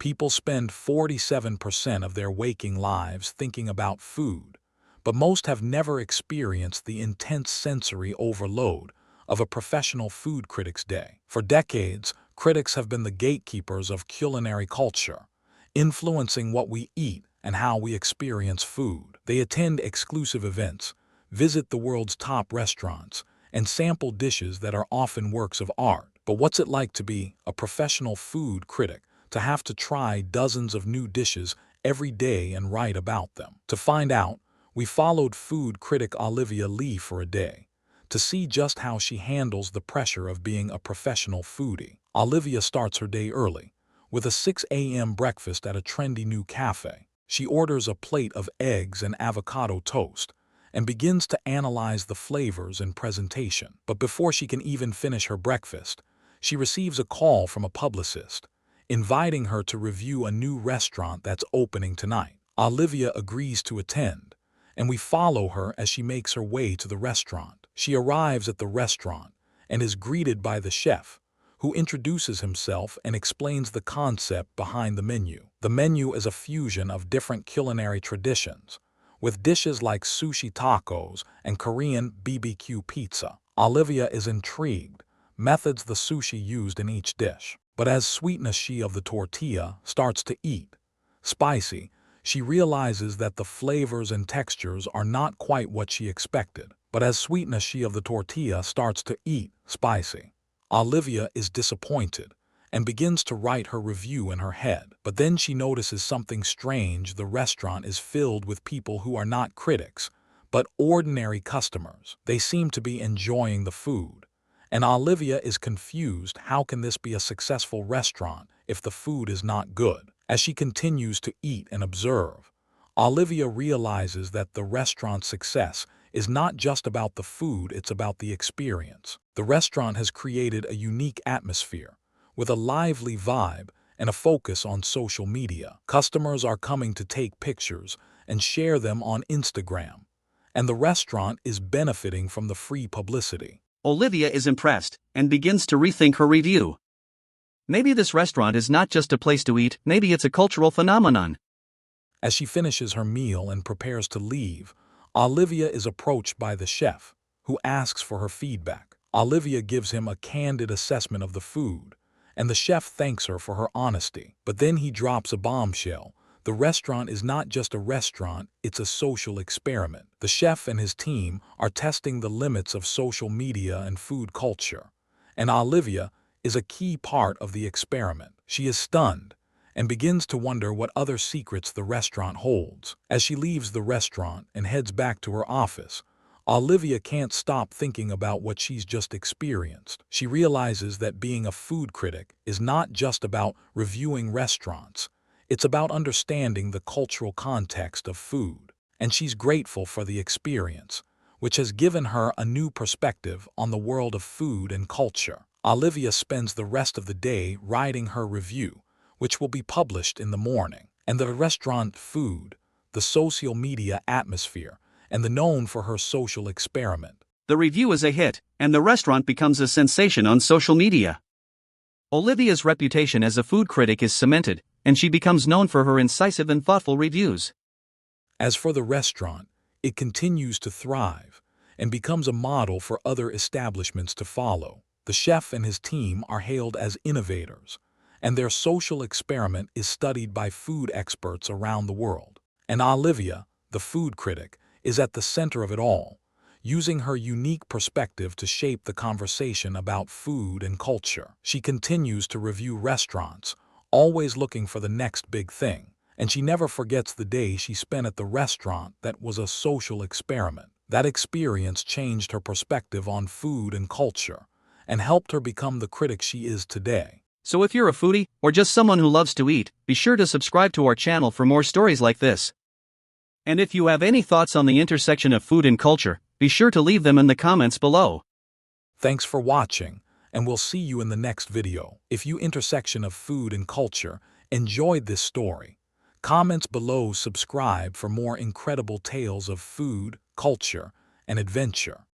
People spend 47% of their waking lives thinking about food, but most have never experienced the intense sensory overload of a professional food critic's day. For decades, critics have been the gatekeepers of culinary culture, influencing what we eat and how we experience food. They attend exclusive events, visit the world's top restaurants, and sample dishes that are often works of art. But what's it like to be a professional food critic, to have to try dozens of new dishes every day and write about them? To find out, we followed food critic Olivia Lee for a day, to see just how she handles the pressure of being a professional foodie. Olivia starts her day early, with a 6 a.m. breakfast at a trendy new cafe. She orders a plate of eggs and avocado toast, and begins to analyze the flavors and presentation. But before she can even finish her breakfast, she receives a call from a publicist, inviting her to review a new restaurant that's opening tonight. Olivia agrees to attend, and we follow her as she makes her way to the restaurant. She arrives at the restaurant and is greeted by the chef, who introduces himself and explains the concept behind the menu. The menu is a fusion of different culinary traditions, with dishes like sushi tacos and Korean BBQ pizza. Olivia is intrigued, methods the sushi used in each dish. But as sweetness she of the tortilla starts to eat, spicy, she realizes that the flavors and textures are not quite what she expected. But as sweetness she of the tortilla starts to eat, spicy, Olivia is disappointed and begins to write her review in her head. But then she notices something strange. The restaurant is filled with people who are not critics, but ordinary customers. They seem to be enjoying the food, and Olivia is confused. How can this be a successful restaurant if the food is not good? As she continues to eat and observe, Olivia realizes that the restaurant's success is not just about the food, it's about the experience. The restaurant has created a unique atmosphere, with a lively vibe and a focus on social media. Customers are coming to take pictures and share them on Instagram, and the restaurant is benefiting from the free publicity. Olivia is impressed and begins to rethink her review. Maybe this restaurant is not just a place to eat, maybe it's a cultural phenomenon. As she finishes her meal and prepares to leave, Olivia is approached by the chef, who asks for her feedback. Olivia gives him a candid assessment of the food, and the chef thanks her for her honesty. But then he drops a bombshell. The restaurant is not just a restaurant, it's a social experiment. The chef and his team are testing the limits of social media and food culture, and Olivia is a key part of the experiment. She is stunned and begins to wonder what other secrets the restaurant holds. As she leaves the restaurant and heads back to her office, Olivia can't stop thinking about what she's just experienced. She realizes that being a food critic is not just about reviewing restaurants, it's about understanding the cultural context of food. And she's grateful for the experience, which has given her a new perspective on the world of food and culture. Olivia spends the rest of the day writing her review, which will be published in the morning. And the restaurant food, the social media atmosphere, and the known for her social experiment. The review is a hit, and the restaurant becomes a sensation on social media. Olivia's reputation as a food critic is cemented, and she becomes known for her incisive and thoughtful reviews. As for the restaurant, it continues to thrive and becomes a model for other establishments to follow. The chef and his team are hailed as innovators, and their social experiment is studied by food experts around the world. And Olivia, the food critic, is at the center of it all, using her unique perspective to shape the conversation about food and culture. She continues to review restaurants, always looking for the next big thing, and she never forgets the day she spent at the restaurant that was a social experiment. That experience changed her perspective on food and culture, and helped her become the critic she is today. So if you're a foodie, or just someone who loves to eat, be sure to subscribe to our channel for more stories like this. And if you have any thoughts on the intersection of food and culture, be sure to leave them in the comments below. Thanks for watching, and we'll see you in the next video. If you intersection of food and culture enjoyed this story, comments below, subscribe for more incredible tales of food, culture, and adventure.